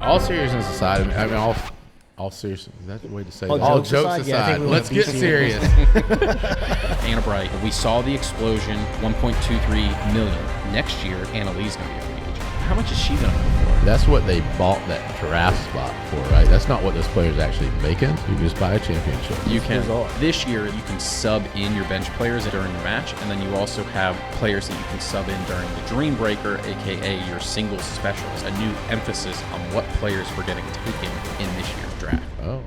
All seriousness aside, I mean, all seriousness. Is that the way to say that? All jokes aside, let's get serious. Anna Bright, we saw the explosion, 1.23 million. Next year, Anna Lee's going to be a free agent. How much is she going to go for? That's what they bought that draft spot for, right? That's not what those players actually making. You can just buy a championship. You can. This year, you can sub in your bench players during your match, and then you also have players that you can sub in during the Dream Breaker, a.k.a. your singles specialist. A new emphasis on what players we're getting taken in this year's draft. Oh.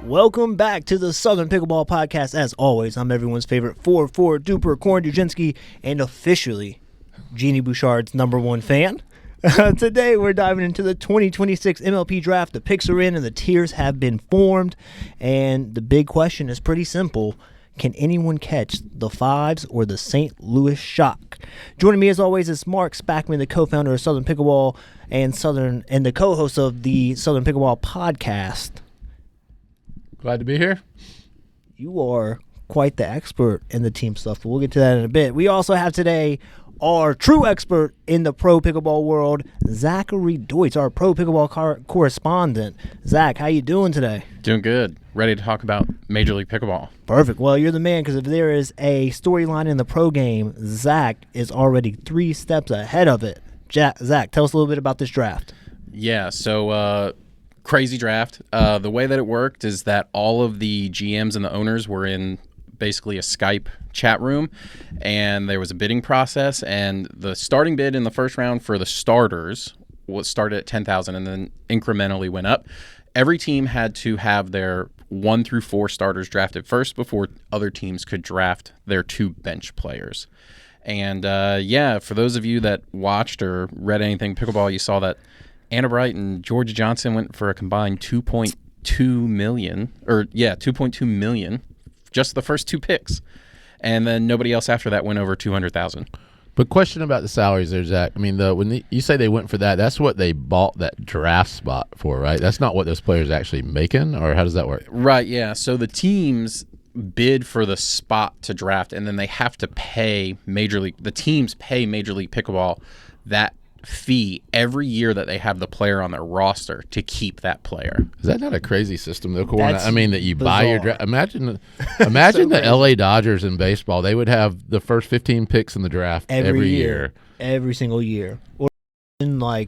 Welcome back to the Southern Pickleball Podcast. As always, I'm everyone's favorite 4-4 duper Corin Dujinsky and officially Jeannie Bouchard's #1 fan. Today we're diving into the 2026 MLP draft. The picks are in and the tiers have been formed. And the big question is pretty simple. Can anyone catch the Fives or the St. Louis Shock? Joining me as always is Mark Spackman, the co-founder of Southern Pickleball and the co-host of the Southern Pickleball Podcast. Glad to be here. You are quite the expert in the team stuff, but we'll get to that in a bit. We also have today our true expert in the pro pickleball world, Zach Deutsch, our pro pickleball correspondent. Zach, how you doing today? Doing good. Ready to talk about Major League Pickleball. Perfect. Well, you're the man, because if there is a storyline in the pro game, Zach is already 3 steps ahead of it. Zach, tell us a little bit about this draft. Yeah, so crazy draft. The way that it worked is that all of the GMs and the owners were in basically a Skype chat room, and there was a bidding process, and the starting bid in the first round for the starters was started at 10,000 and then incrementally went up. Every team had to have their 1 through 4 starters drafted first before other teams could draft their 2 bench players. And for those of you that watched or read anything pickleball, you saw that Anna Bright and Georgia Johnson went for a combined $2.2 million, just the first 2 picks. And then nobody else after that went over 200,000. But question about the salaries there, Zach. I mean, you say they went for that, that's what they bought that draft spot for, right? That's not what those players are actually making, or how does that work? Right, yeah. So the teams bid for the spot to draft, and then they have to pay the teams pay Major League Pickleball that fee every year that they have the player on their roster to keep that player. Is that not a crazy system, though, Corin? I mean, that you bizarre. buy your draft. Imagine so the LA Dodgers in baseball. They would have the first 15 picks in the draft every year. Every single year. Or in I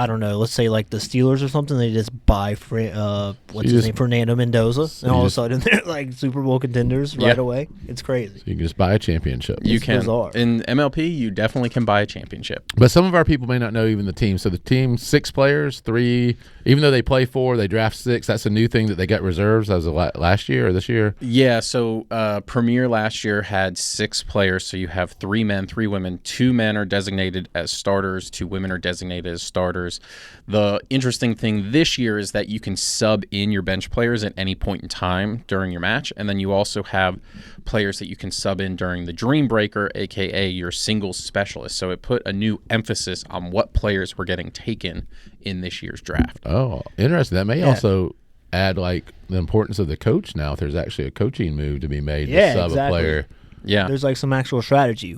don't know, let's say like the Steelers or something, they just buy Fernando Mendoza, and all of a sudden they're like Super Bowl contenders right away. It's crazy. So you can just buy a championship. You can. Bizarre. In MLP, you definitely can buy a championship. But some of our people may not know even the team. So the team, 6 players, 3, even though they play 4, they draft 6. That's a new thing that they got reserves as of last year or this year? Yeah, so Premier last year had 6 players. So you have 3 men, 3 women. 2 men are designated as starters, 2 women are designated as starters. The interesting thing this year is that you can sub in your bench players at any point in time during your match, and then you also have players that you can sub in during the Dream Breaker, aka your singles specialist. So it put a new emphasis on what players were getting taken in this year's draft. Oh, interesting. That may also add like the importance of the coach now, if there's actually a coaching move to be made to sub a player. Yeah, there's like some actual strategy.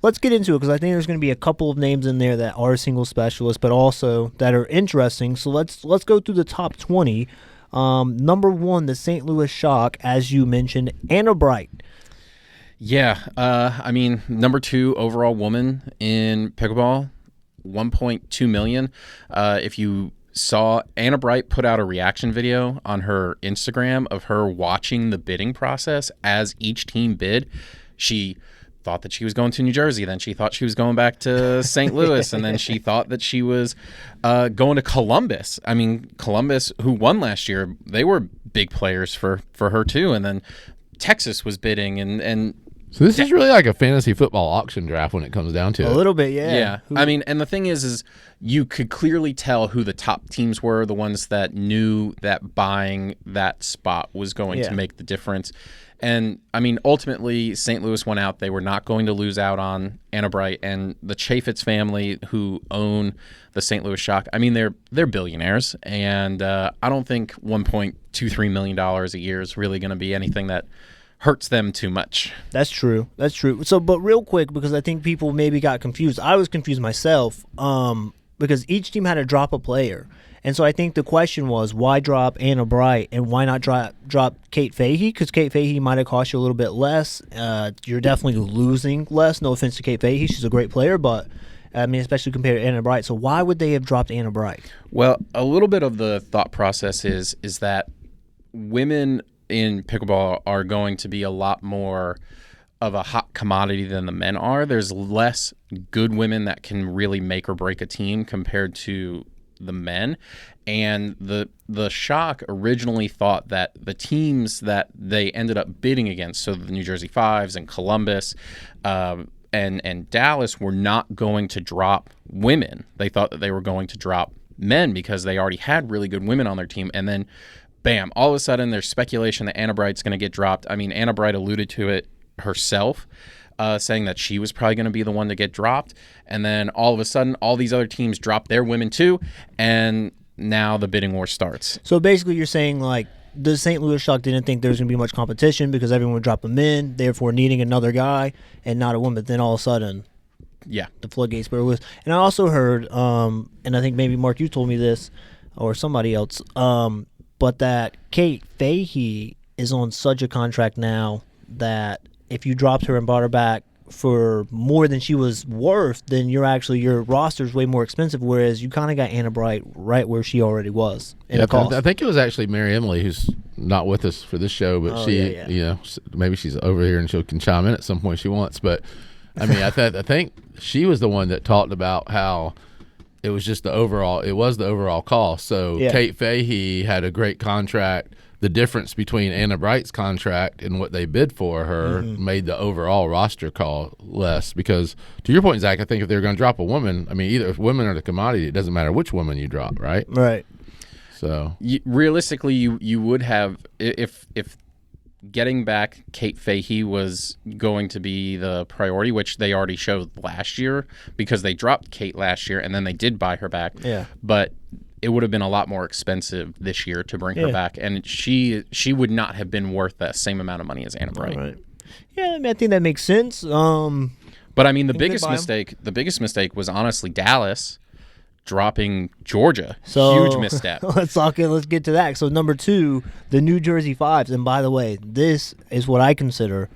Let's get into it, because I think there's going to be a couple of names in there that are single specialists, but also that are interesting. So let's go through the top 20. #1, the St. Louis Shock, as you mentioned, Anna Bright. Yeah, I mean, #2 overall woman in pickleball, 1.2 million. If you saw, Anna Bright put out a reaction video on her Instagram of her watching the bidding process as each team bid. She thought that she was going to New Jersey, then she thought she was going back to St. Louis, and then she thought that she was going to Columbus. I mean, Columbus, who won last year, they were big players for her too, and then Texas was bidding, and so this is really like a fantasy football auction draft when it comes down to it. A little bit, yeah. Yeah. I mean, and the thing is you could clearly tell who the top teams were, the ones that knew that buying that spot was going to make the difference. And, I mean, ultimately, St. Louis went out. They were not going to lose out on Anna Bright. And the Chaffetz family, who own the St. Louis Shock, I mean, they're billionaires. And I don't think $1.23 million a year is really going to be anything that hurts them too much. That's true. So, but real quick, because I think people maybe got confused. I was confused myself because each team had to drop a player. And so I think the question was, why drop Anna Bright and why not drop Kate Fahey? Because Kate Fahey might have cost you a little bit less. You're definitely losing less. No offense to Kate Fahey. She's a great player, but, I mean, especially compared to Anna Bright. So why would they have dropped Anna Bright? Well, a little bit of the thought process is that women in pickleball are going to be a lot more of a hot commodity than the men are. There's less good women that can really make or break a team compared to the men. And the Shock originally thought that the teams that they ended up bidding against, so the New Jersey Fives and Columbus and Dallas, were not going to drop women. They thought that they were going to drop men because they already had really good women on their team. And then bam, all of a sudden there's speculation that Anna Bright's going to get dropped. I mean, Anna Bright alluded to it herself, saying that she was probably going to be the one to get dropped. And then all of a sudden, all these other teams drop their women too, and now the bidding war starts. So basically you're saying, like, the St. Louis Shock didn't think there was going to be much competition because everyone would drop them in, therefore needing another guy and not a woman. But then all of a sudden, yeah, the floodgates were loose. And I also heard, and I think maybe, Mark, you told me this, or somebody else, but that Kate Fahey is on such a contract now that if you dropped her and brought her back for more than she was worth, then your roster's way more expensive, whereas you kind of got Anna Bright right where she already was in the cost. I think it was actually Mary Emily, who's not with us for this show, but you know, maybe she's over here and she can chime in at some point she wants. But I mean, I think she was the one that talked about how it was just the overall cost. So Kate Fahey had a great contract. The difference between Anna Bright's contract and what they bid for her made the overall roster call less. Because to your point, Zach, I think if they were going to drop a woman, I mean, either if women are the commodity, it doesn't matter which woman you drop, right? Right. So realistically, you would have, if getting back Kate Fahey was going to be the priority, which they already showed last year because they dropped Kate last year and then they did buy her back. Yeah. But it would have been a lot more expensive this year to bring her back, and she would not have been worth that same amount of money as Anna Bright. Right. Yeah, I mean, I think that makes sense. But I mean, the biggest mistake was honestly Dallas dropping Georgia. So, huge misstep. Let's get to that. So number 2, the New Jersey Fives, and by the way, this is what I consider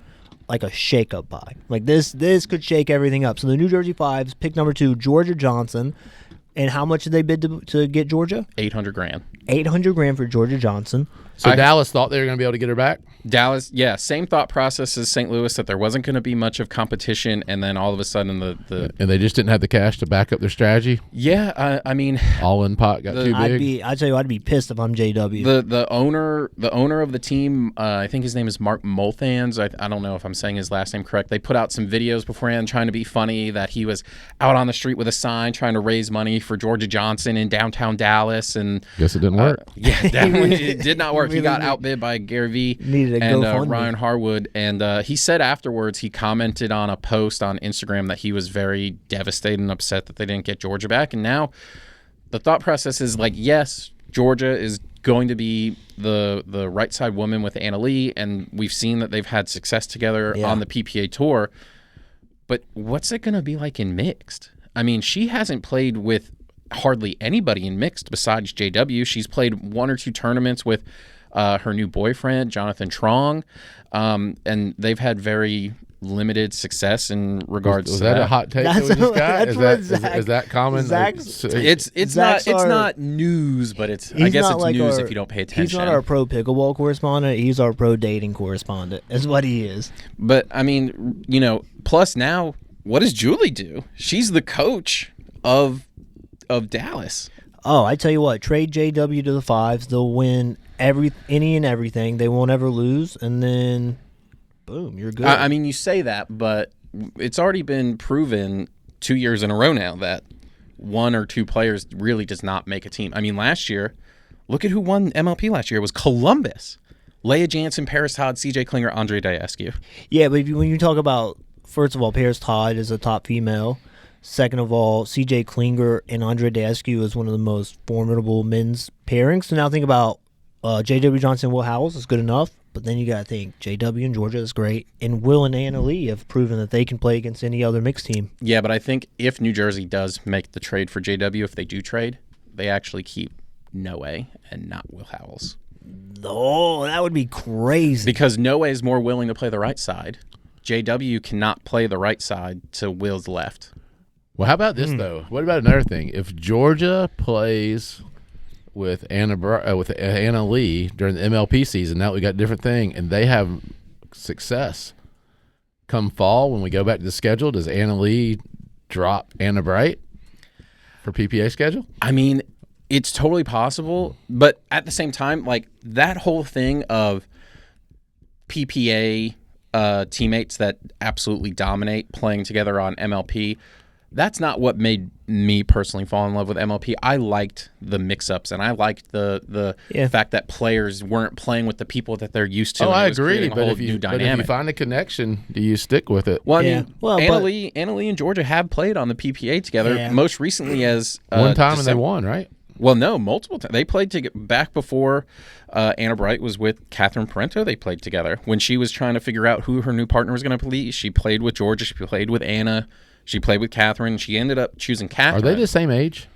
like a shake-up buy. Like this could shake everything up. So the New Jersey Fives pick number 2, Georgia Johnson. And how much did they bid to get Georgia? $800,000. $800,000 for Georgia Johnson. So Dallas thought they were going to be able to get her back? Dallas, yeah, same thought process as St. Louis, that there wasn't going to be much of competition, and then all of a sudden the and they just didn't have the cash to back up their strategy. Yeah, I mean, all in pot got too big. I tell you, I'd be pissed if I'm JW. The owner of the team, I think his name is Mark Molthans. I don't know if I'm saying his last name correct. They put out some videos beforehand trying to be funny that he was out on the street with a sign trying to raise money for Georgia Johnson in downtown Dallas, and guess it didn't work. Yeah, definitely it did not work. He got outbid by Gary V and Ryan Harwood, and he said afterwards he commented on a post on Instagram that he was very devastated and upset that they didn't get Georgia back. And now the thought process is like, yes, Georgia is going to be the right side woman with Anna Lee, and we've seen that they've had success together on the PPA tour. But what's it going to be like in mixed? I mean, she hasn't played with hardly anybody in mixed besides JW. She's played 1 or 2 tournaments with her new boyfriend, Jonathan Trong, and they've had very limited success in regards to that. Was that a hot take that we just got? Is that common? It's not news, but I guess it's like news if you don't pay attention. He's not our pro pickleball correspondent. He's our pro dating correspondent. Is what he is. But I mean, you know, plus now, what does Julie do? She's the coach of Dallas. Oh, I tell you what, trade JW to the Fives. They'll win any and everything. They won't ever lose, and then boom, you're good. I mean, you say that, but it's already been proven 2 years in a row now that 1 or 2 players really does not make a team. I mean, last year, look at who won MLP last year. It was Columbus. Leia Jansen, Paris Todd, CJ Klinger, Andre Diaskew. Yeah, but when you talk about, first of all, Paris Todd is a top female. Second of all, CJ Klinger and Andre Diaskew is one of the most formidable men's pairings. So now think about J.W. Johnson, Will Howells is good enough. But then you got to think, JW in Georgia is great, and Will and Anna Lee have proven that they can play against any other mixed team. Yeah, but I think if New Jersey does make the trade for JW, if they do trade, they actually keep Noe and not Will Howells. Oh, that would be crazy. Because Noe is more willing to play the right side. JW cannot play the right side to Will's left. Well, how about this, though? What about another thing? If Georgia plays with Anna Lee during the MLP season, now we got a different thing, and they have success. Come fall, when we go back to the schedule, does Anna Lee drop Anna Bright for PPA schedule? I mean, it's totally possible, but at the same time, like that whole thing of PPA teammates that absolutely dominate playing together on MLP, that's not what made me personally fall in love with MLP. I liked the mix-ups, and I liked the fact that players weren't playing with the people that they're used to. Oh, I agree, but if you find a connection, do you stick with it? Well, I mean, Anna Lee and Georgia have played on the PPA together, most recently as one time, and they won, right? Well, no, multiple times. They played back before Anna Bright was with Catherine Parento. They played together. When she was trying to figure out who her new partner was going to play, she played with Georgia. She played with Anna. She played with Catherine. She ended up choosing Catherine. Are they the same age?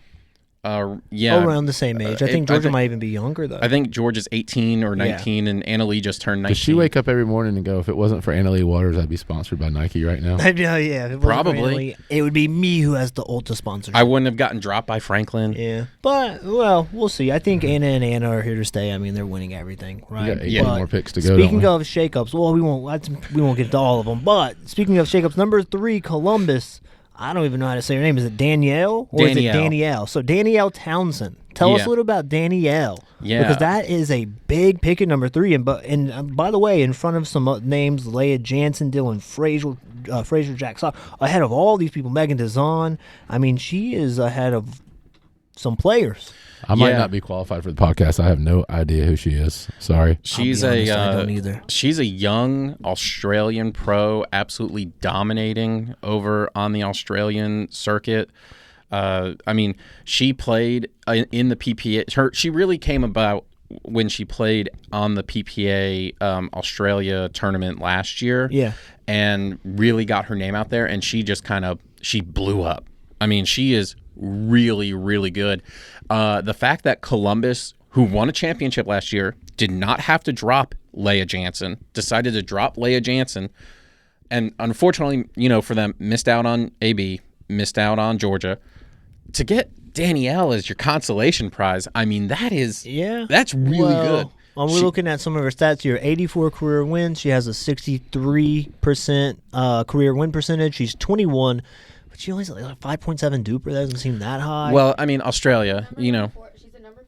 Yeah. Around the same age. I think Georgia might even be younger, though. I think Georgia's 18 or 19, and Anna Lee just turned 19. Does she wake up every morning and go, if it wasn't for Anna Lee Waters, I'd be sponsored by Nike right now? Yeah. Probably. It would be me who has the Ulta sponsorship. I wouldn't have gotten dropped by Franklin. Yeah. But, well, we'll see. I think Anna and Anna are here to stay. I mean, they're winning everything, right? We got 8 more picks to go. Speaking of shakeups, well, we won't get to all of them. But speaking of shakeups, number 3, Columbus. I don't even know how to say her name. Is it Danni-Elle or is it Danni-Elle? So Danni-Elle Townsend. Tell us a little about Danni-Elle. Yeah. Because that is a big pick at number 3. And by the way, in front of some names, Leah Jansen, Dylan Frazier, Jack Sock, ahead of all these people, Megan DeZahn. I mean, she is ahead of some players. I might not be qualified for the podcast. I have no idea who she is. Sorry. She's I don't either. She's a young Australian pro, absolutely dominating over on the Australian circuit. I mean, she played in the PPA. She really came about when she played on the PPA Australia tournament last year. Yeah. And really got her name out there, and she just she blew up. I mean, she is really, really good. The fact that Columbus, who won a championship last year, did not have to drop Leah Jansen, decided to drop Leah Jansen, and unfortunately, for them, missed out on AB, missed out on Georgia. To get Danni-Elle as your consolation prize, I mean, that's really good. We're looking at some of her stats here. 84 career wins. She has a 63% career win percentage. She's 21. But she only has like 5.7 duper. That doesn't seem that high. Well, I mean, Australia, She's a number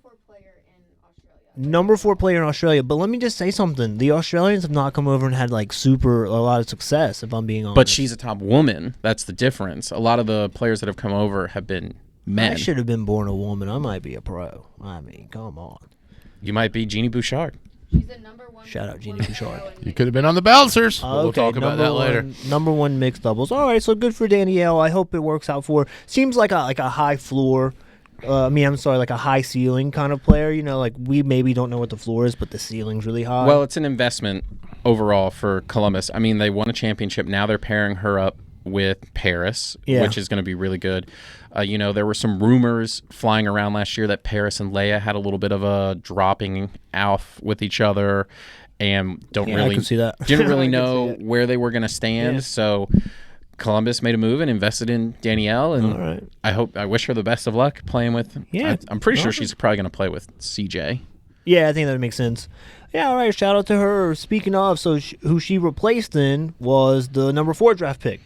4 player in Australia. Number 4 player in Australia. But let me just say something. The Australians have not come over and had like a lot of success, if I'm being honest. But she's a top woman. That's the difference. A lot of the players that have come over have been men. I should have been born a woman. I might be a pro. I mean, come on. You might be Jeannie Bouchard. She's the number 1. Shout out Jeannie Bouchard. You could have been on the bouncers. We'll talk about that later. Number 1 mixed doubles. All right, so good for Danni-Elle. I hope it works out for her. Seems like a high floor. Like a high ceiling kind of player. Like we maybe don't know what the floor is, but the ceiling's really high. Well, it's an investment overall for Columbus. I mean, they won a championship. Now they're pairing her up with Paris, which is going to be really good. There were some rumors flying around last year that Paris and Leah had a little bit of a dropping off with each other, and I can see that. didn't really know where they were going to stand. Yeah. So Columbus made a move and invested in Danni-Elle, and I wish her the best of luck playing with. Yeah, I'm pretty sure she's probably going to play with CJ. Yeah, I think that makes sense. Yeah, all right. Shout out to her. Speaking of, who she replaced in was the number 4 draft pick,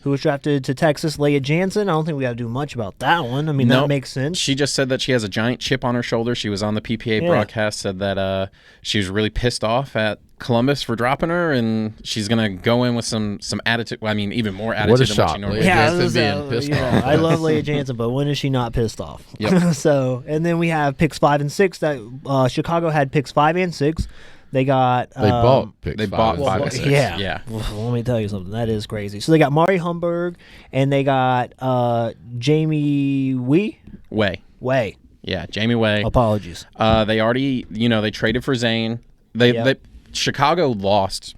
who was drafted to Texas, Leah Jansen. I don't think we got to do much about that one. I mean, that makes sense. She just said that she has a giant chip on her shoulder. She was on the PPA broadcast, said that she was really pissed off at Columbus for dropping her, and she's going to go in with some attitude. Well, I mean, even more attitude than what she normally does. I love Leah Jansen, but when is she not pissed off? Yep. And then we have picks 5 and 6. That Chicago had picks 5 and 6. They got. They bought picks. They bought 5 and 6. Yeah. Well, let me tell you something. That is crazy. So they got Mari Humberg, and they got Jamie Way. Yeah, Jamie Way. Apologies. They already, they traded for Zane. They Chicago lost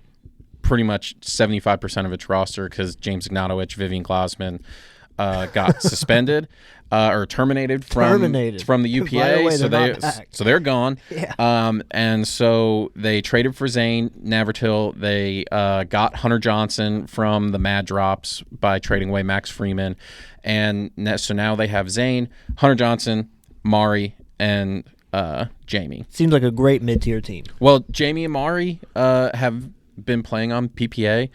pretty much 75% of its roster because James Ignatowicz, Vivian Glausman got suspended or terminated from the UPA. So they're gone. Yeah. And so they traded for Zane Navratil. They got Hunter Johnson from the Mad Drops by trading away Max Freeman. And so now they have Zane, Hunter Johnson, Mari, and Jamie. Seems like a great mid-tier team. Well, Jamie and Mari have been playing on PPA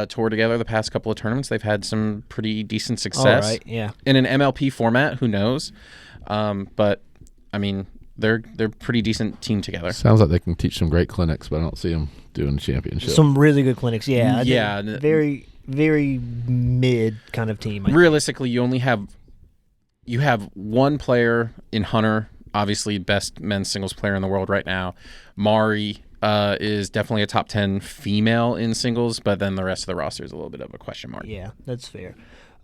tour together the past couple of tournaments. They've had some pretty decent success. All right, yeah. In an MLP format, who knows? But I mean, they're a pretty decent team together. Sounds like they can teach some great clinics, but I don't see them doing championship. Some really good clinics, yeah. Yeah. Very, very mid kind of team. Realistically, you have one player in Hunter, obviously best men's singles player in the world right now. Mari is definitely a top 10 female in singles, but then the rest of the roster is a little bit of a question mark. Yeah, that's fair.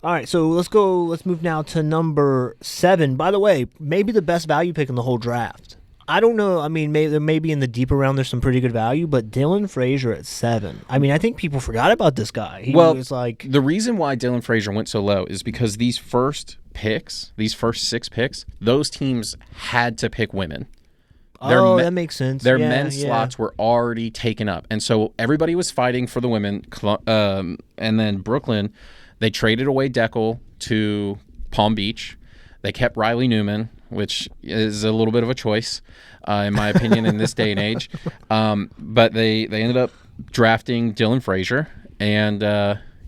All right, so let's move now to number 7. By the way, maybe the best value pick in the whole draft. I don't know. I mean, maybe in the deeper round there's some pretty good value, but Dylan Frazier at 7. I mean, I think people forgot about this guy. He was like, the reason why Dylan Frazier went so low is because these first 6 picks, those teams had to pick women. That makes sense. Their men's slots were already taken up. And so everybody was fighting for the women. And then Brooklyn, they traded away Deckel to Palm Beach. They kept Riley Newman, which is a little bit of a choice, in my opinion, in this day and age. But they ended up drafting Dylan Frazier. And,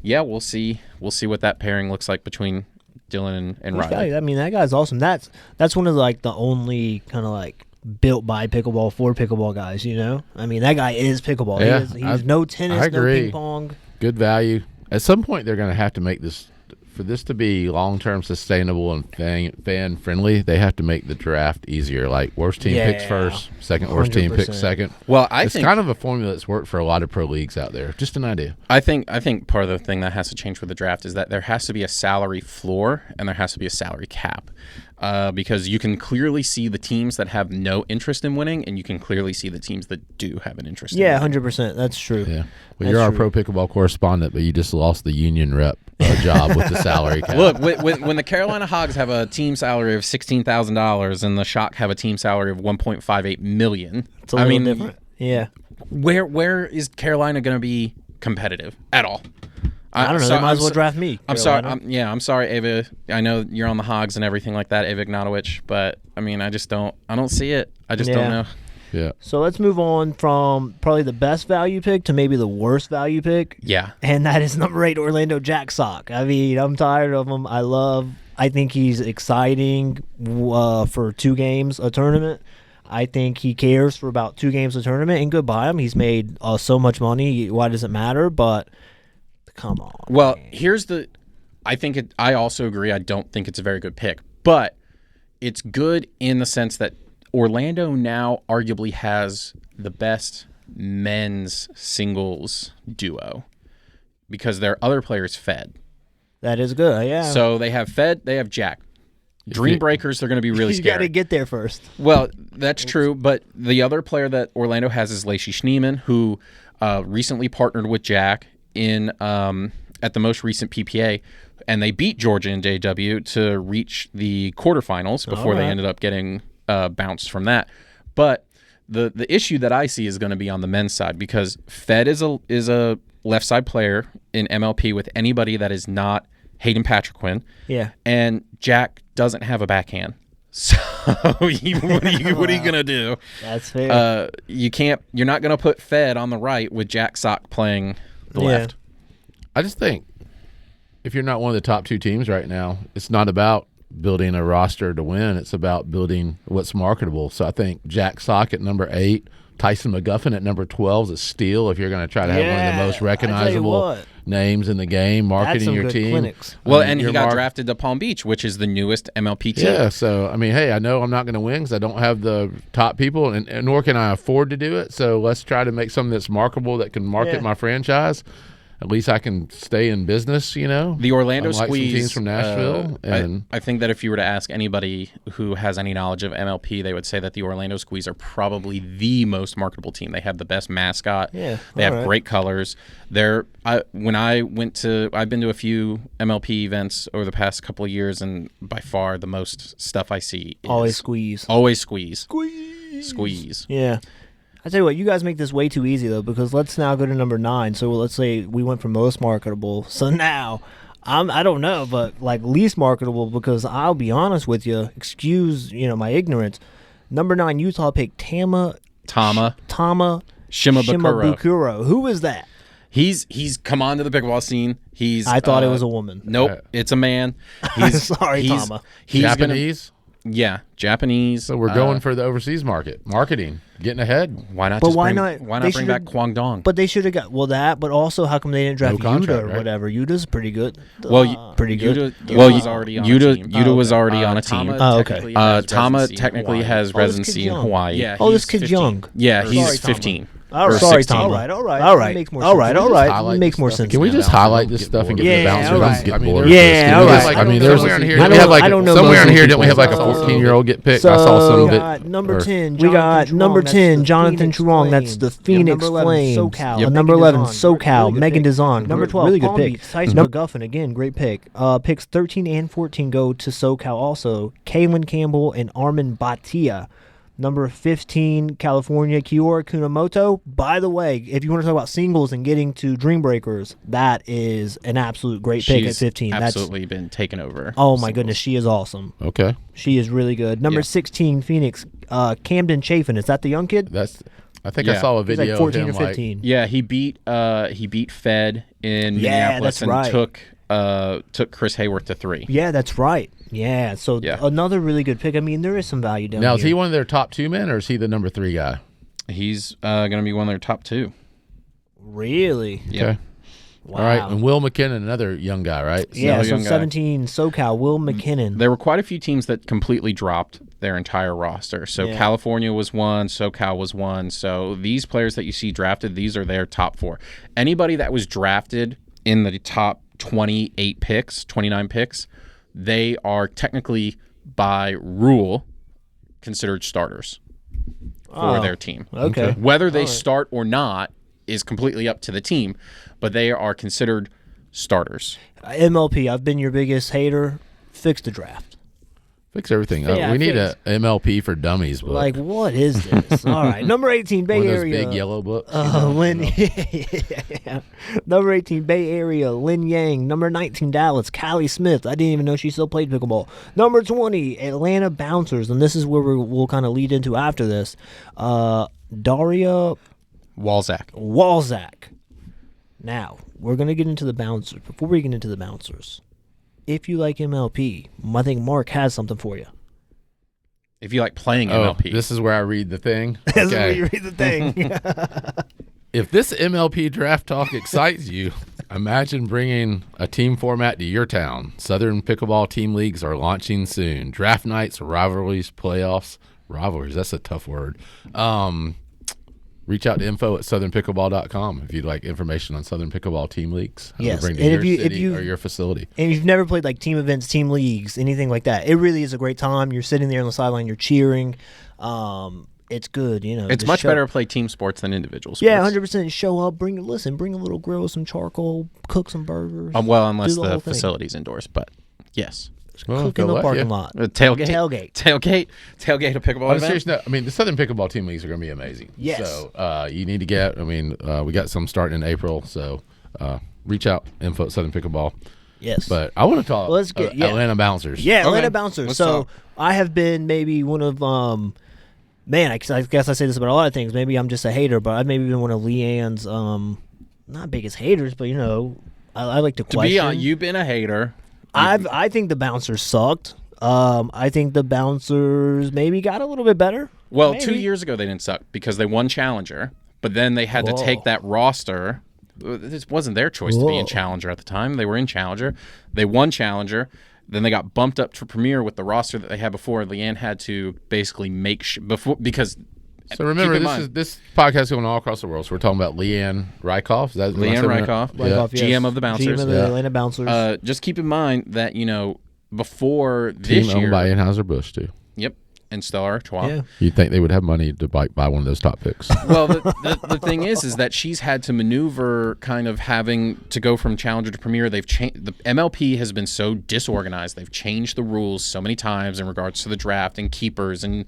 we'll see what that pairing looks like between Dylan and Riley. I mean, that guy's awesome. That's one of the only kind of built by pickleball for pickleball guys, you know? I mean, that guy is pickleball. Yeah, He's no tennis, no ping pong. Good value. At some point, they're going to have to make this, for this to be long-term sustainable and fan-friendly, they have to make the draft easier. Like, worst team picks first, second worst team picks second. Well, it's kind of a formula that's worked for a lot of pro leagues out there. Just an idea. I think part of the thing that has to change with the draft is that there has to be a salary floor and there has to be a salary cap. Because you can clearly see the teams that have no interest in winning, and you can clearly see the teams that do have an interest in winning. 100%. That's true. Yeah. Well, you're our pro pickleball correspondent, but you just lost the union rep job with the salary cap. Look, when the Carolina Hogs have a team salary of $16,000 and the Shock have a team salary of $1.58 million, it's a little different. Yeah. Where is Carolina going to be competitive at all? I don't know. They might as well draft me. I'm sorry. I'm sorry, Ava. I know you're on the Hogs and everything like that, Ava Ignatowicz, but I mean, I don't see it. I just don't know. Yeah. So let's move on from probably the best value pick to maybe the worst value pick. Yeah. And that is number 8, Orlando Jack Sock. I mean, I'm tired of him. I think he's exciting for 2 games a tournament. I think he cares for about 2 games a tournament, and goodbye him. He's made so much money. Why does it matter? But come on. Well, man. I also agree. I don't think it's a very good pick, but it's good in the sense that Orlando now arguably has the best men's singles duo because their other players fed. That is good, yeah. So they have Fed, they have Jack. Dream Breakers, they're going to be really scary. You got to get there first. Well, that's true, but the other player that Orlando has is Lacey Schneeman, who recently partnered with Jack in at the most recent PPA, and they beat Georgia and JW to reach the quarterfinals before they ended up getting bounced from that. But the issue that I see is going to be on the men's side because Fed is a left side player in MLP with anybody that is not Hayden Patriquin. Yeah. And Jack doesn't have a backhand. So what are you gonna do? That's fair. You're not gonna put Fed on the right with Jack Sock playing the left. I just think if you're not one of the top 2 teams right now, it's not about building a roster to win. It's about building what's marketable. So I think Jack Sock at number 8, Tyson McGuffin at number 12 is a steal if you're going to try to have one of the most recognizable names in the game, marketing your team. Clinics. Well, and he got drafted to Palm Beach, which is the newest MLP team. Yeah, so, I mean, hey, I know I'm not going to win because I don't have the top people, and nor can I afford to do it. So let's try to make something that's marketable that can market my franchise. at least I can stay in business, you know. The Orlando unlike Squeeze some teams from Nashville, and I think that if you were to ask anybody who has any knowledge of MLP, they would say that the Orlando Squeeze are probably the most marketable team. They have the best mascot. Yeah, they have great colors. I've been to a few MLP events over the past couple of years, and by far the most stuff I see is always Squeeze. Squeeze. Yeah. I tell you what, you guys make this way too easy though, because let's now go to number 9. So let's say we went from most marketable. So now, I don't know, but like least marketable, because I'll be honest with you, excuse my ignorance. Number 9, Utah picked Tama Shimabukuro. Who is that? He's come onto the pickleball scene. I thought it was a woman. Nope, it's a man. Sorry, Tama. He's Japanese. Yeah, Japanese. So we're going for the overseas marketing, getting ahead. Why not? But why not bring back Guangdong? But they should have got that. But also, how come they didn't draft Yuta or whatever? Yuta's pretty good. Pretty good. Yuta was already on a team. Yuta was already on a team. Okay. Tama technically has residency in Hawaii. Yeah. This kid's young. Yeah, he's 15. Sorry, Tom. All right. Makes more sense. Makes more sense. Can we just highlight this stuff and get the bouncers get bored? Yeah, all right. I mean, there's somewhere in here. Didn't we have like a 14-year-old get picked? I saw some of it. Number 10. We got number 10, Jonathan Truong. That's the Phoenix Flames. Number 11, SoCal. Megan Dizon. Number 12, really good pick. Tyson McGuffin, again, great pick. Picks 13 and 14 go to SoCal also. Kaylin Campbell and Armin Bhatia. Number 15, California, Kiora Kunamoto. By the way, if you want to talk about singles and getting to Dream Breakers, that is an absolute great pick at 15. Absolutely been taken over. Oh, my goodness. She is awesome. Okay. She is really good. Number 16, Phoenix, Camden Chafin. Is that the young kid? I think I saw a video. He's like 14 of him, or 15. Yeah, he beat Fed in Minneapolis and took Chris Hayworth to 3. Yeah, that's right. Yeah, so another really good pick. I mean, there is some value down here. Now, is he one of their top 2 men, or is he the number 3 guy? He's going to be one of their top 2. Really? Yeah. Okay. Wow. All right, and Will McKinnon, another young guy, right? Yeah, so 17, SoCal, Will McKinnon. There were quite a few teams that completely dropped their entire roster. So California was one, SoCal was one. So these players that you see drafted, these are their top 4. Anybody that was drafted in the top 29 picks, they are technically, by rule, considered starters for their team. Okay. Whether they start or not is completely up to the team, but they are considered starters. MLP, I've been your biggest hater. Fix the draft. Fix everything. We need a MLP for dummies book. Like, what is this? All right. Number 18, Bay Area. Big yellow books. Number 18, Bay Area, Lin Yang. Number 19, Dallas, Callie Smith. I didn't even know she still played pickleball. Number 20, Atlanta Bouncers. And this is where we'll kind of lead into after this. Daria Walzak. Now, we're going to get into the Bouncers. Before we get into the Bouncers, if you like MLP, I think Mark has something for you. If you like playing MLP. This is where I read the thing? This is where you read the thing. If this MLP draft talk excites you, imagine bringing a team format to your town. Southern Pickleball team leagues are launching soon. Draft nights, rivalries, playoffs. Rivalries, that's a tough word. Reach out to info@southernpickleball.com if you'd like information on Southern Pickleball team leagues. Yes, bring to your city or your facility. And if you've never played like team events, team leagues, anything like that, it really is a great time. You're sitting there on the sideline, you're cheering. It's good, It's much better to play team sports than individual sports. Yeah, 100%. Show up, bring a little grill, some charcoal, cook some burgers. Well, unless the facility's indoors, but yes. Cook in the parking lot. Tailgate a pickleball event. Serious note, I mean, the Southern Pickleball team leagues are going to be amazing. Yes. So you need to get, we got some starting in April, so reach out, info@Southern Pickleball. Yes. But I want to talk Atlanta Bouncers. Yeah, Atlanta Bouncers. So I have been maybe one of, I guess I say this about a lot of things. Maybe I'm just a hater, but I've maybe been one of Leanne's, not biggest haters, but, I like to question. You've been a hater. I think the Bouncers sucked. I think the Bouncers maybe got a little bit better. Well, 2 years ago they didn't suck because they won Challenger, but then they had to take that roster. This wasn't their choice to be in Challenger at the time. They were in Challenger. They won Challenger. Then they got bumped up to Premier with the roster that they had before. Leanne had to basically because So remember, this podcast is going all across the world. So we're talking about Leanne Rykoff. Is that Leanne Rykoff, yes. GM of the Bouncers. GM of the Atlanta Bouncers. Just keep in mind that, before this team year. owned by Anheuser-Busch, too. Yep. And Stella Artois. Yeah. You'd think they would have money to buy one of those top picks. Well, the thing is that she's had to maneuver, kind of having to go from challenger to premier. They've changed. The MLP has been so disorganized. They've changed the rules so many times in regards to the draft and keepers and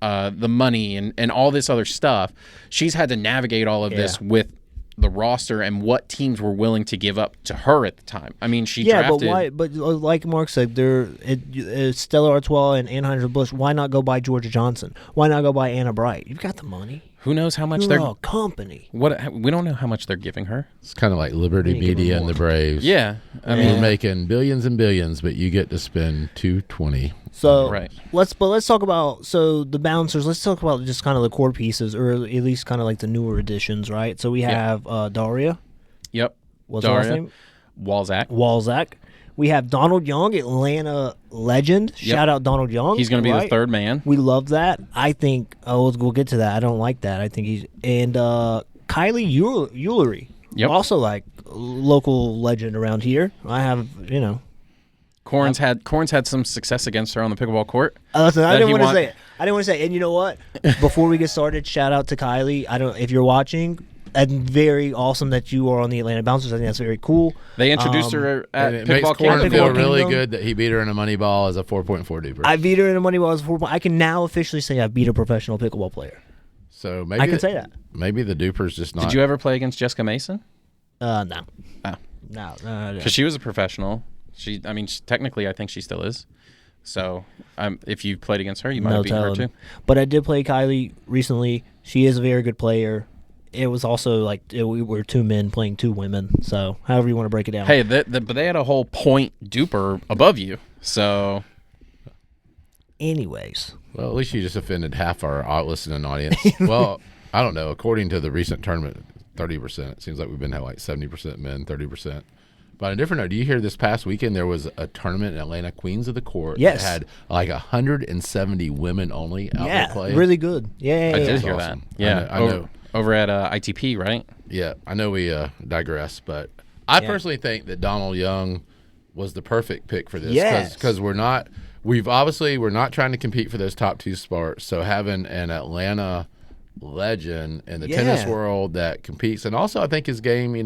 the money and all this other stuff. She's had to navigate all of this with the roster and what teams were willing to give up to her at the time. I mean, she drafted. But why? But like Mark said, it's Stella Artois and Anheuser-Busch. Why not go buy Georgia Johnson? Why not go buy Anna Bright? You've got the money. Who knows how much You're they're a company. We don't know how much they're giving her. It's kind of like Liberty Media and the Braves. Yeah, I You're mean, making billions and billions, but you get to spend $220. So right. let's talk about the Bouncers. Let's talk about just kind of the core pieces, or at least kind of like the newer additions, right? So we have Daria. Yep. What's her last name? Walzak. We have Donald Young, Atlanta legend. Yep. Shout out Donald Young. He's going to be the third man. We love that. I think we'll get to that. I don't like that. I think he's and Kylie Eulery. Yep. Also like local legend around here. I have Corns had some success against her on the pickleball court. Listen, I didn't want to say it. And you know what? Before we get started, shout out to Kylie. If you're watching. And very awesome that you are on the Atlanta Bouncers. I think that's very cool. They introduced her at it Pickleball makes Corn feel really Kingdom. good that he beat her in a money ball as a 4.4 duper. I beat her in a money ball as a 4. I can now officially say I beat a professional pickleball player. So maybe I can say that. Maybe the duper's just not. Did you ever play against Jessica Mason? No. Oh. No. Because she was a professional. Technically, I think she still is. So if you played against her, you might have beaten her too. But I did play Kylie recently. She is a very good player. It was also like we were two men playing two women. So however you want to break it down. Hey, but they had a whole point duper above you. So, anyways, well, at least you just offended half our listening audience. Well, I don't know. According to the recent tournament, 30%. It seems like we've been at like 70% men, 30%. But on a different note, do you hear this past weekend there was a tournament in Atlanta, Queens of the Court. Yes. That had like 170 women only out there playing. Really good. Yeah. I did hear awesome. that. Yeah, I know. Over at ITP, right? Yeah, I know we digress, but I personally think that Donald Young was the perfect pick for this. Yes. Because we're not trying to compete for those top two spots. So having an Atlanta legend in the tennis world that competes, and also I think his game,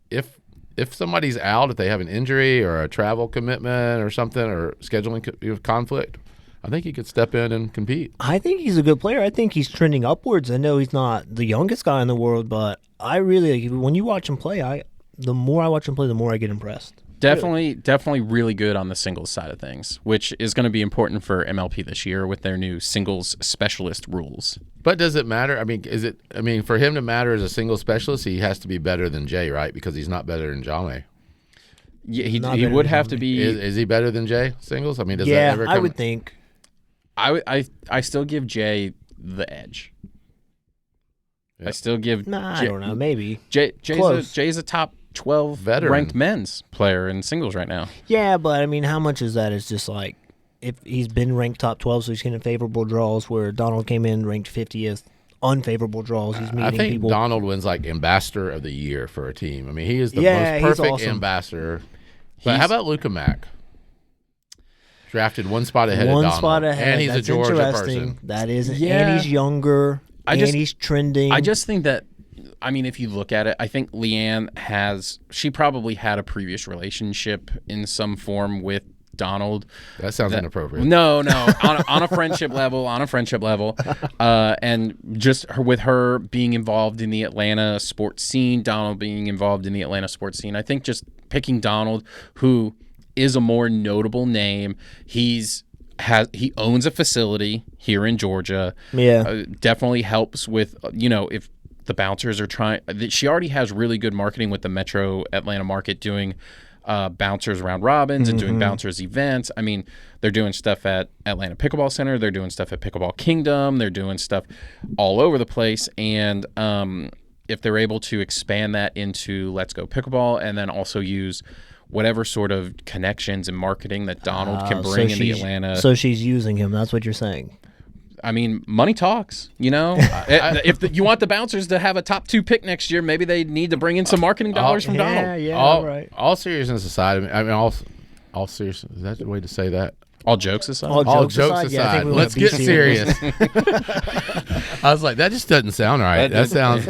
if somebody's out, if they have an injury or a travel commitment or something or scheduling conflict, I think he could step in and compete. I think he's a good player. I think he's trending upwards. I know he's not the youngest guy in the world, but I really, when you watch him play, the more I watch him play, the more I get impressed. Definitely really good on the singles side of things, which is going to be important for MLP this year with their new singles specialist rules. But does it matter? For him to matter as a singles specialist, he has to be better than Jay, right? Because he's not better than Jame. Yeah, he would have to be. Is he better than Jay singles? Does that ever come? I would think. I still give Jay the edge. Yeah. I still give. I don't know. Maybe Jay's a top 12 veteran ranked men's player in singles right now. Yeah, but how much is that? It's just like if he's been ranked top 12, so he's getting favorable draws. Where Donald came in ranked 50th, unfavorable draws. He's meeting I think people. Donald wins like ambassador of the year for a team. He is the most perfect ambassador. But how about Luka Mack? Drafted one spot ahead of Donald. Spot ahead. And he's That's a Georgia interesting. person. That is. And he's younger. He's trending. I just think that, if you look at it, I think Leanne she probably had a previous relationship in some form with Donald. That sounds inappropriate. No, on a friendship level, and just with her being involved in the Atlanta sports scene, Donald being involved in the Atlanta sports scene. I think just picking Donald, who is a more notable name. He owns a facility here in Georgia. Yeah, definitely helps with if the Bouncers are trying. She already has really good marketing with the Metro Atlanta market doing Bouncers round robins and doing Bouncers events. They're doing stuff at Atlanta Pickleball Center. They're doing stuff at Pickleball Kingdom. They're doing stuff all over the place. And if they're able to expand that into Let's Go Pickleball and then also use whatever sort of connections and marketing that Donald can bring in the Atlanta. So she's using him. That's what you're saying. I mean, money talks, you know. If you want the Bouncers to have a top 2 pick next year, maybe they need to bring in some marketing dollars from Donald. Yeah, right. All seriousness aside, I mean, all seriousness. Is that the way to say that? All jokes aside. All jokes aside. Yeah, I think we let's wanna get be serious. I was like, that just doesn't sound right. That sounds.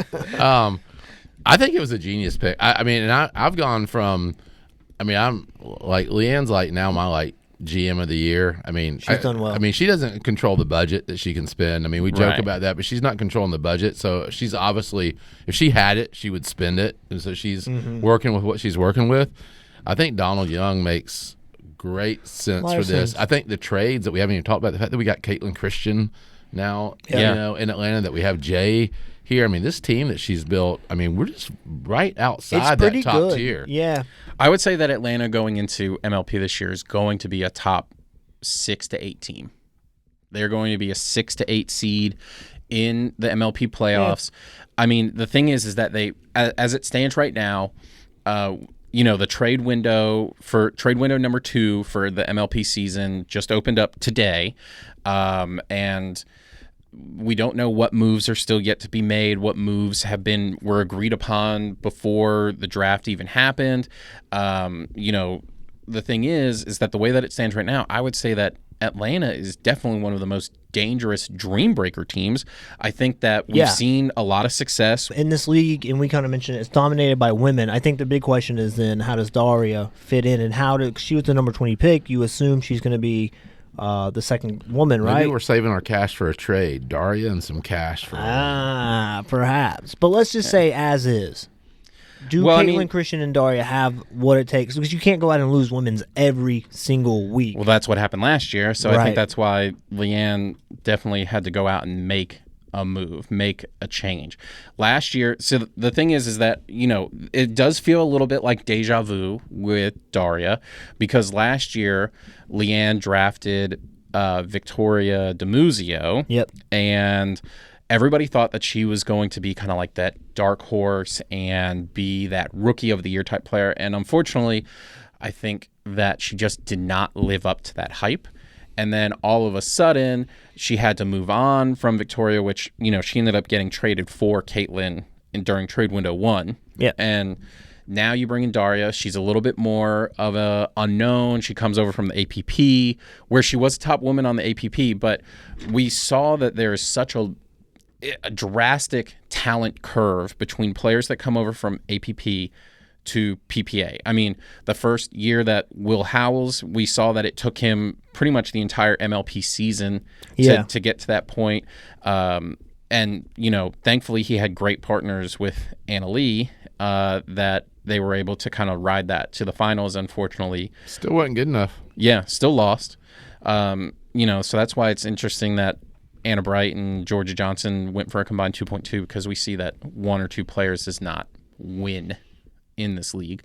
I think it was a genius pick. I mean, and I've gone from. I mean, I'm like Leanne's like now my like GM of the year. I mean, she's done well. I mean, she doesn't control the budget that she can spend. I mean, we joke Right. about that, but she's not controlling the budget. So she's obviously, if she had it, she would spend it, and so she's working with what she's working with. I think Donald Young makes great sense for this. I think the trades that we haven't even talked about, the fact that we got Caitlin Christian now, you know, in Atlanta, that we have Jay here. I mean, this team that she's built, I mean, we're just right outside that top tier. Yeah. I would say that Atlanta going into MLP this year is going to be a top 6 to 8 team. They're going to be a 6 to 8 seed in the MLP playoffs. Yeah. I mean, the thing is that they, as it stands right now, you know, the trade window number 2 for the MLP season just opened up today, and we don't know what moves are still yet to be made, what moves were agreed upon before the draft even happened. You know, the thing is that the way that it stands right now, I would say that Atlanta is definitely one of the most dangerous dream breaker teams. I think that we've seen a lot of success in this league, and we kind of mentioned it's dominated by women. I think the big question is then how does Daria fit in, and she was the number 20 pick. You assume she's going to be the second woman, right? Maybe we're saving our cash for a trade. Daria and some cash for perhaps. But let's just say as is. Do Caitlin Christian and Daria have what it takes? Because you can't go out and lose women's every single week. Well, that's what happened last year. So I think that's why Leanne definitely had to go out and make a move, make a change. Last year, so the thing is that, you know, it does feel a little bit like deja vu with Daria, because last year Leanne drafted Victoria DiMuzio. Yep. And everybody thought that she was going to be kind of like that dark horse and be that rookie of the year type player. And unfortunately, I think that she just did not live up to that hype. And then all of a sudden, she had to move on from Victoria, which, you know, she ended up getting traded for Caitlin during trade window 1. Yeah. And now you bring in Daria. She's a little bit more of a unknown. She comes over from the APP, where she was a top woman on the APP. But we saw that there is such a drastic talent curve between players that come over from APP to PPA. I mean, the first year that Will Howells, we saw that it took him pretty much the entire MLP season to get to that point. And, you know, thankfully he had great partners with Anna Lee that they were able to kind of ride that to the finals. Unfortunately, still wasn't good enough. Yeah, still lost. You know, so that's why it's interesting that Anna Bright and Georgia Johnson went for a combined 2.2, because we see that 1 or 2 players does not win in this league.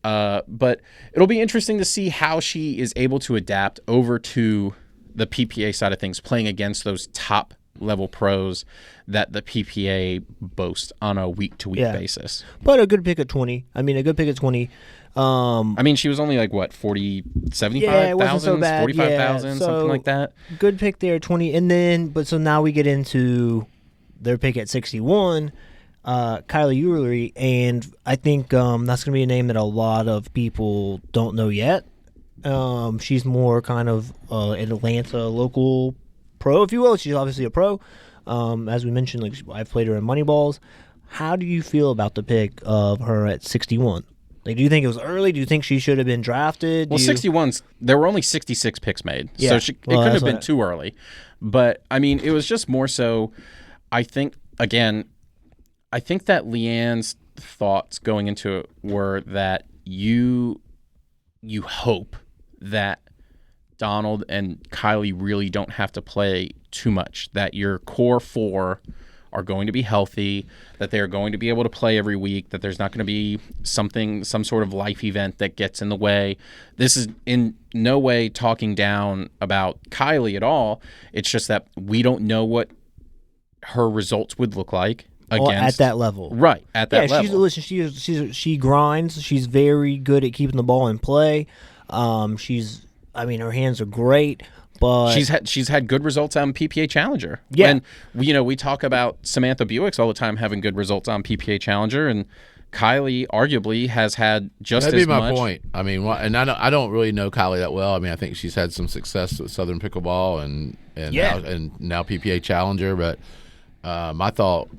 But it'll be interesting to see how she is able to adapt over to the PPA side of things, playing against those top level pros that the PPA boasts on a week-to-week basis. But a good pick at 20. I mean, a good pick at 20. I mean, she was only like, what, 75,000, so 45,000, something like that. Good pick there, 20. And then, so now we get into their pick at 61, Kylie Ulrich, and I think that's going to be a name that a lot of people don't know yet. She's more kind of an Atlanta local pro, if you will. She's obviously a pro. As we mentioned, like I've played her in Moneyballs. How do you feel about the pick of her at 61? Like, do you think it was early? Do you think she should have been drafted? Well, 61's, there were only 66 picks made, so it couldn't have been too early. But, I mean, it was just more so, I think, again, I think that Leanne's thoughts going into it were that you hope that Donald and Kylie really don't have to play too much, that your core 4 are going to be healthy, that they're going to be able to play every week, that there's not going to be some sort of life event that gets in the way. This is in no way talking down about Kylie at all. It's just that we don't know what her results would look like against at that level. Right, at that level. She grinds. She's very good at keeping the ball in play. I mean, her hands are great. But she's had good results on PPA Challenger. Yeah. And we talk about Samantha Buicks all the time having good results on PPA Challenger, and Kylie arguably has had just That'd as much. be my point. I mean, and I don't really know Kylie that well. I mean, I think she's had some success with Southern Pickleball and now PPA Challenger. But my thought,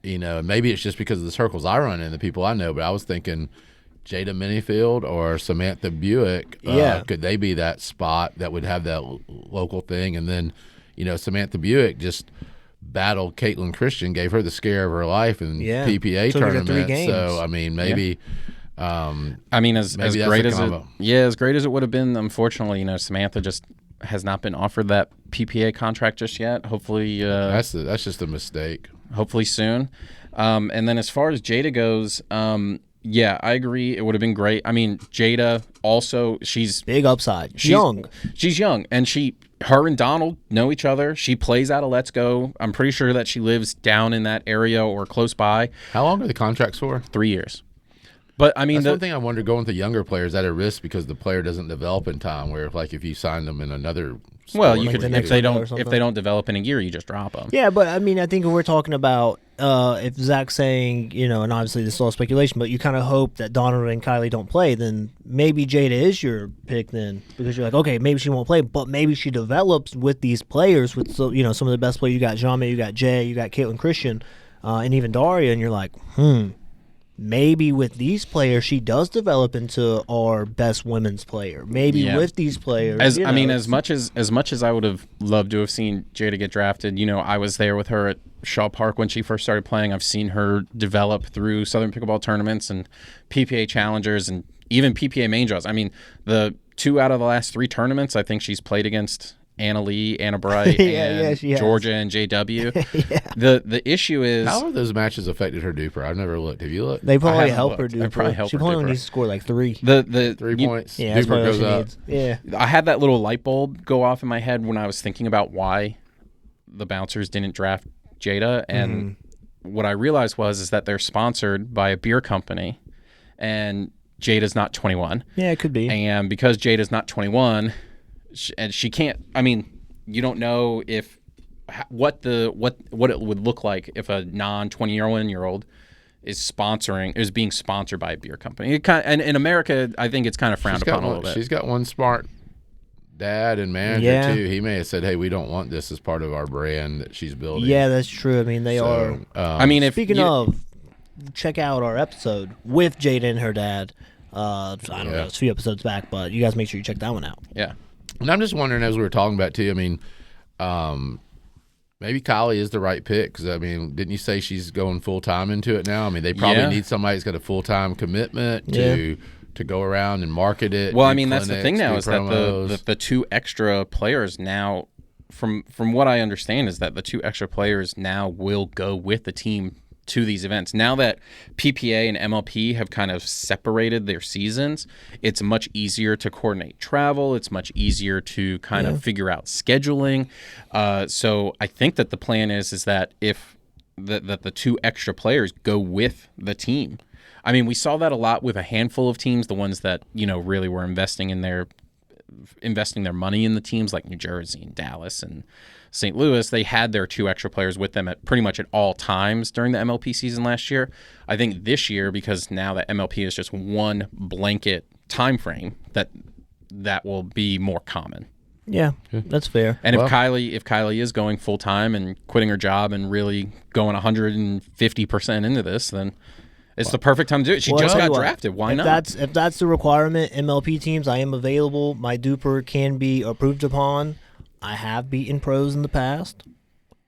maybe it's just because of the circles I run in, the people I know. But I was thinking Jada Minifield or Samantha Buick. Could they be that spot that would have that local thing? And then, Samantha Buick just battled Caitlin Christian, gave her the scare of her life in PPA tournament. So I mean, maybe. As great as it would have been, unfortunately, Samantha just has not been offered that PPA contract just yet. Hopefully, that's just a mistake. Hopefully soon. And then as far as Jada goes, I agree. It would have been great. I mean, Jada also, she's big upside. She's young. She's young, and her and Donald know each other. She plays out of Let's Go. I'm pretty sure that she lives down in that area or close by. How long are the contracts for? 3 years. But I mean, that's one thing I wonder. Going with the younger players at a risk because the player doesn't develop in time. Where if you sign them in another sport, well, you could if they don't develop in a year, you just drop them. Yeah, but I mean, I think we're talking about if Zach's saying, and obviously this is all speculation, but you kind of hope that Donald and Kylie don't play, then maybe Jada is your pick then, because you're like, okay, maybe she won't play, but maybe she develops with these players, with some of the best players. You got Jean-May, you got Jay, you got Caitlin Christian, and even Daria, and you're like, maybe with these players she does develop into our best women's player. Maybe with these players. As much as I would have loved to have seen Jada get drafted, I was there with her at Shaw Park when she first started playing. I've seen her develop through Southern Pickleball tournaments and PPA Challengers and even PPA main draws. I mean, the 2 out of the last 3 tournaments, I think she's played against Anna Lee, Anna Bright, and Georgia and JW. The issue is, how have those matches affected her duper? I've never looked. Have you looked? They probably help her duper. She probably needs to score like 3. The 3 points. Yeah, that's duper goes up. Needs. Yeah, I had that little light bulb go off in my head when I was thinking about why the Bouncers didn't draft Jada, and what I realized is that they're sponsored by a beer company, and Jada's not 21. Yeah, it could be. And because Jada's not 21. And she can't. I mean, you don't know what it would look like if a non-21-year-old is being sponsored by a beer company. And in America, I think it's kind of frowned upon a little bit. She's got one smart dad and manager too. He may have said, "Hey, we don't want this as part of our brand that she's building." Yeah, that's true. I mean, they are. Speaking of, check out our episode with Jada and her dad. I don't know, it's a few episodes back, but you guys make sure you check that one out. Yeah. And I'm just wondering, as we were talking about too, I mean, maybe Kylie is the right pick because, I mean, didn't you say she's going full-time into it now? I mean, they probably need somebody who's got a full-time commitment to go around and market it. Well, I mean, that's the thing now is that the 2 extra players now, from what I understand, is that the 2 extra players now will go with the team to these events. Now that PPA and MLP have kind of separated their seasons, it's much easier to coordinate travel. It's much easier to kind of figure out scheduling. So I think that the plan is that if the 2 extra players go with the team. I mean, we saw that a lot with a handful of teams, the ones that, really were investing their money in the teams like New Jersey and Dallas and St. Louis. They had their 2 extra players with them at pretty much at all times during the MLP season last year. I think this year, because now that MLP is just one blanket time frame, that will be more common. Yeah, that's fair. And if Kylie is going full time and quitting her job and really going 150% into this, then it's the perfect time to do it. She just got drafted. Why not? If that's the requirement, MLP teams, I am available. My duper can be approved upon. I have beaten pros in the past.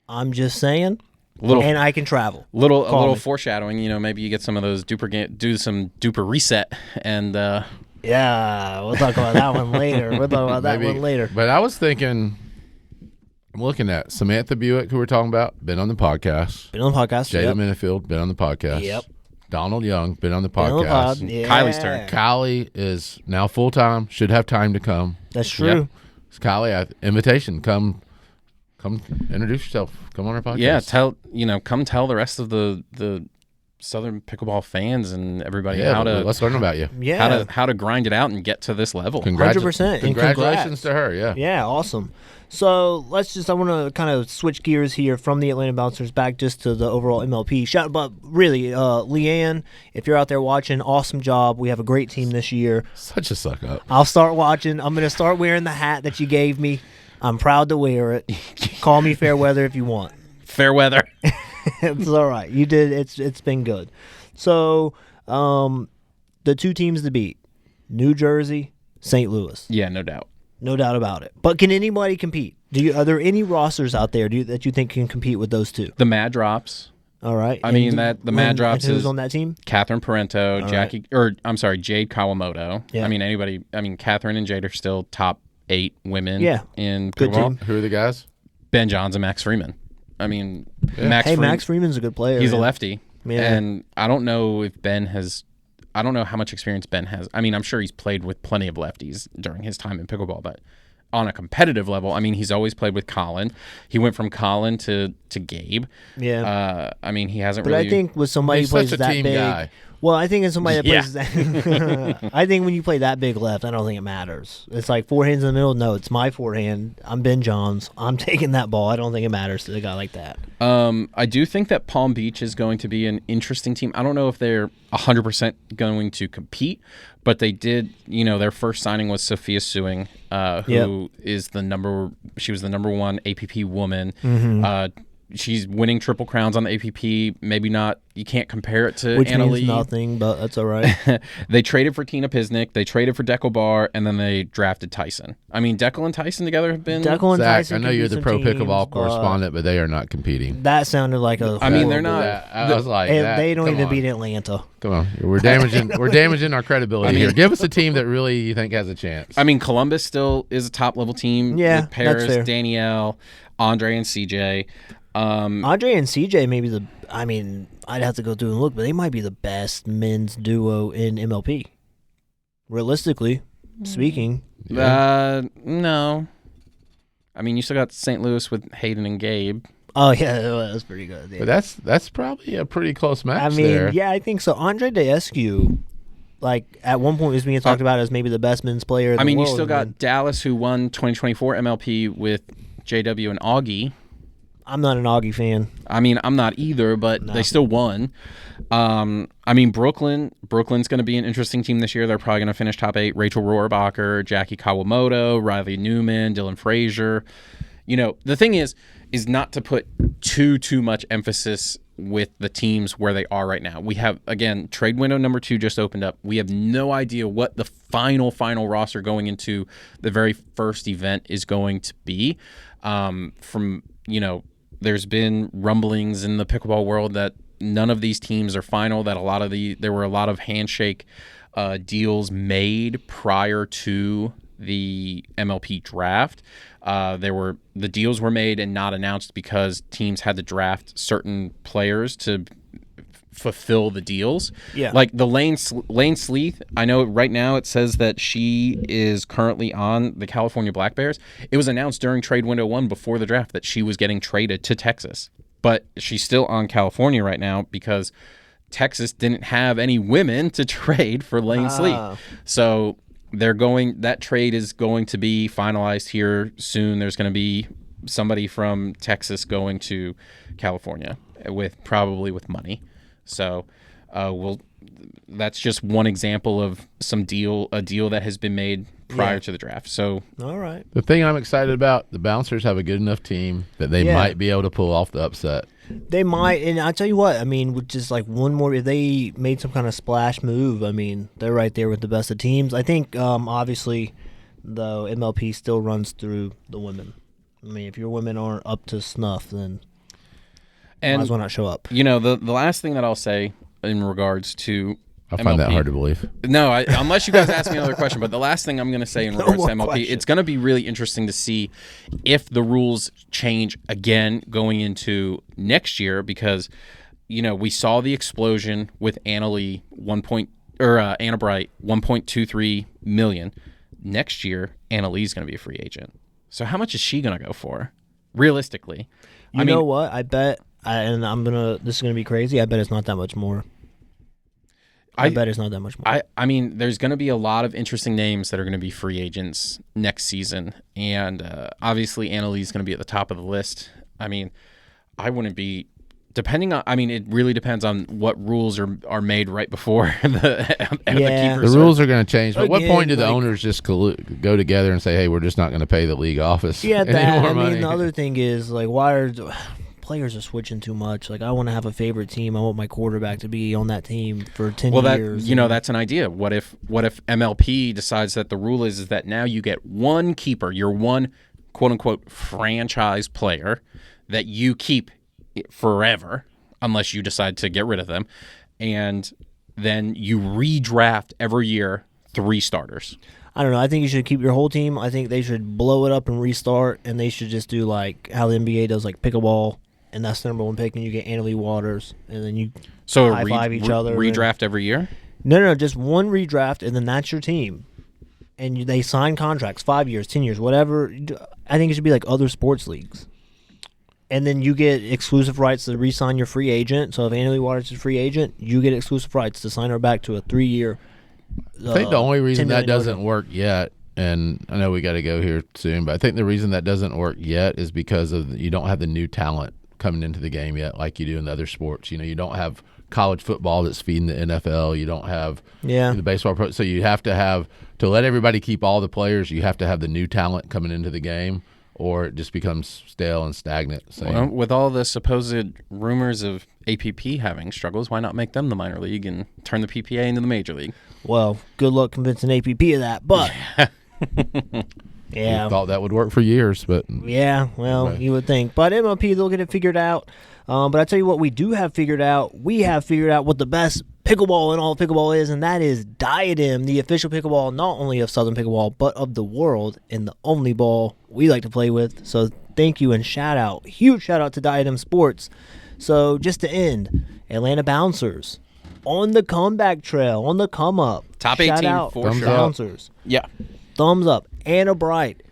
I'm just saying. And I can travel. A little foreshadowing. Maybe you get some of those do some duper reset and. Yeah, we'll talk about that one later. But I was thinking, I'm looking at Samantha Buick, who we're talking about, been on the podcast. Jada Minifield, been on the podcast. Yep. Donald Young, been on the podcast. Kylie's turn. Kylie is now full-time, should have time to come. That's true. Yep. Kylie, invitation, come introduce yourself. Come on our podcast. Yeah, come tell the rest of the Southern Pickleball fans and everybody let's learn about you. Yeah. how to grind it out and get to this level. 100%. Congratulations to her. Yeah. Yeah, awesome. So I want to kind of switch gears here from the Atlanta Bouncers back just to the overall MLP. But really, Leanne, if you're out there watching, awesome job. We have a great team this year. Such a suck up. I'll start watching. I'm going to start wearing the hat that you gave me. I'm proud to wear it. Call me fair weather if you want. Fair weather. It's all right. You did. It's been good. So the two teams to beat, New Jersey, St. Louis. Yeah, no doubt. No doubt about it. But can anybody compete? Are there any rosters out there that you think can compete with those two? The Mad Drops. All right. I mean that the Mad Drops who's is on that team? Catherine Parento, Jade Kawamoto. Yeah. I mean Catherine and Jade are still top 8 women in Good pickleball. team. Who are the guys? Ben Johns and Max Freeman. I mean, Max Freeman's a good player. He's man. a lefty. Yeah. And I don't know if Ben has – I don't know how much experience Ben has. I mean, I'm sure he's played with plenty of lefties during his time in pickleball, but on a competitive level, I mean, he's always played with Colin. He went from Colin to Gabe. Yeah. I mean, he hasn't But really – I think with somebody who He's plays such a that team big – guy. Well, I think it's somebody that Yeah. plays that. I think when you play that big left, I don't think it matters. It's like forehands in the middle. No, it's my forehand. I'm Ben Johns. I'm taking that ball. I don't think it matters to a guy like that. I do think that Palm Beach is going to be an interesting team. I don't know if they're 100% going to compete, but they did, their first signing was Sophia Suing, who is she was the number 1 APP woman. Mm-hmm. She's winning triple crowns on the APP. Maybe not. You can't compare it to Which Anna means Lee. nothing, but that's all right. They traded for Tina Pisnick. They traded for Deckel Bar, and then they drafted Tyson. I mean, Deckel and Tyson together have been. Deckel and Zach, Tyson I know can you're be the some pro teams, pickleball correspondent, but they are not competing. That sounded like a. I mean, they're horrible- not. I was like, They don't come even on. beat Atlanta. Come on, we're damaging our credibility here. Give us a team that really you think has a chance. I mean, Columbus still is a top level team. Yeah, with Paris, that's fair. Danni-Elle, Andre, and CJ. Andre and CJ may be I'd have to go through and look, but they might be the best men's duo in MLP. Realistically speaking. No. I mean, you still got St. Louis with Hayden and Gabe. Oh yeah, that was pretty good. Yeah. But that's probably a pretty close match. I mean, there. yeah, I think so. Andre Descu, like at one point was being talked about as maybe the best men's player in the world. You still got Dallas, who won 2024 MLP with JW and Augie. I'm not an Augie fan. I mean, I'm not either, but they still won. I mean, Brooklyn's going to be an interesting team this year. They're probably going to finish top 8. Rachel Rohrbacher, Jackie Kawamoto, Riley Newman, Dylan Frazier. The thing is not to put too much emphasis with the teams where they are right now. We have, again, trade window number 2 just opened up. We have no idea what the final roster going into the very first event is going to be. There's been rumblings in the pickleball world that none of these teams are final, that there were a lot of handshake deals made prior to the MLP draft. The deals were made and not announced because teams had to draft certain players to fulfill the deals. Yeah. Like the Lane Sleeth, I know right now it says that she is currently on the California Black Bears. It was announced during trade window 1 before the draft that she was getting traded to Texas. But she's still on California right now because Texas didn't have any women to trade for Lane Sleeth. So that trade is going to be finalized here soon. There's going to be somebody from Texas going to California probably with money. So that's just one example of a deal that has been made prior to the draft. So all right. The thing I'm excited about, the Bouncers have a good enough team that they might be able to pull off the upset. They might, and I tell you what, I mean, with just like one more, if they made some kind of splash move, I mean, they're right there with the best of teams. I think, obviously, the MLP still runs through the women. I mean, if your women aren't up to snuff, then might as well not show up. The last thing that I'll say in regards to I find that hard to believe. No, unless you guys ask me another question. But the last thing I'm going to say in regards to MLP, question. it's going to be really interesting to see if the rules change again going into next year because, we saw the explosion with Anna Lee Anna Bright, $1.23 million. Next year, Anna Lee's going to be a free agent. So how much is she going to go for, realistically? You know what? I bet This is gonna be crazy. I bet it's not that much more. I bet it's not that much more. I mean, there's going to be a lot of interesting names that are going to be free agents next season, and obviously Annalise going to be at the top of the list. I mean, I wouldn't be. Depending on, I mean, it really depends on what rules are made right before the keepers. The rules are going to change. But at what point do the owners just go together and say, "Hey, we're just not going to pay the league office"? Yeah, that. I mean, the other thing is like, why are players are switching too much? Like, I want to have a favorite team. I want my quarterback to be on that team for 10 years. That's an idea. What if MLP decides that the rule is that now you get one keeper, your one quote unquote franchise player that you keep forever unless you decide to get rid of them, and then you redraft every year 3 starters. I don't know. I think you should keep your whole team. I think they should blow it up and restart, and they should just do like how the NBA does, like pickleball, and that's the number 1 pick, and you get Annalise Waters, and then you high-five each other. Redraft every year? No, just one redraft, and then that's your team. And they sign contracts, 5 years, 10 years, whatever. I think it should be like other sports leagues. And then you get exclusive rights to re-sign your free agent. So if Annalise Waters is a free agent, you get exclusive rights to sign her back to a 3-year. I think the only reason that doesn't work yet, and I know we got to go here soon, but I think the reason that doesn't work yet is because of you don't have the new talent coming into the game yet like you do in the other sports. You don't have college football that's feeding the NFL. You don't have the baseball pro. So you have to let everybody keep all the players, you have to have the new talent coming into the game, or it just becomes stale and stagnant. Well, with all the supposed rumors of APP having struggles, why not make them the minor league and turn the PPA into the major league? Well, good luck convincing APP of that, but yeah, thought that would work for years, but yeah, well, you would think. But MLP, they'll get it figured out. But I tell you what, we do have figured out. We have figured out what the best pickleball in all pickleball is, and that is Danni-Elle, the official pickleball not only of Southern Pickleball but of the world, and the only ball we like to play with. So thank you and huge shout out to Danni-Elle Sports. So just to end, Atlanta Bouncers on the comeback trail, on the come up. Top 18 shout out for sure. Bouncers. Yeah, thumbs up. Anna Bright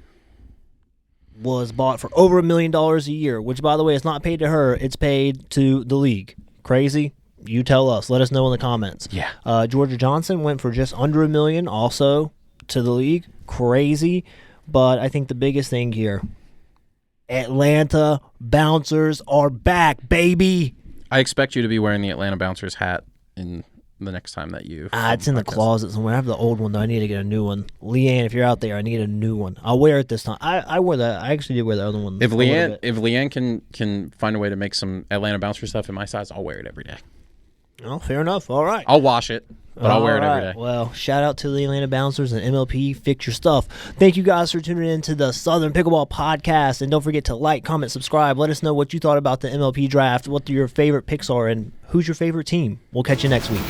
was bought for over $1 million a year, which, by the way, is not paid to her. It's paid to the league. Crazy? You tell us. Let us know in the comments. Yeah. Georgia Johnson went for just under $1 million also to the league. Crazy. But I think the biggest thing here, Atlanta Bouncers are back, baby. I expect you to be wearing the Atlanta Bouncers hat in the next time that you... it's in the closet somewhere. I have the old one, though. I need to get a new one. Leanne, if you're out there, I need a new one. I'll wear it this time. I wore that. I actually did wear the other one. If Leanne can find a way to make some Atlanta Bouncer stuff in my size, I'll wear it every day. Oh, fair enough. All right. I'll wash it, but I'll wear it every day. Well, shout out to the Atlanta Bouncers and MLP. Fix your stuff. Thank you guys for tuning in to the Southern Pickleball Podcast. And don't forget to like, comment, subscribe. Let us know what you thought about the MLP draft, what your favorite picks are, and who's your favorite team. We'll catch you next week.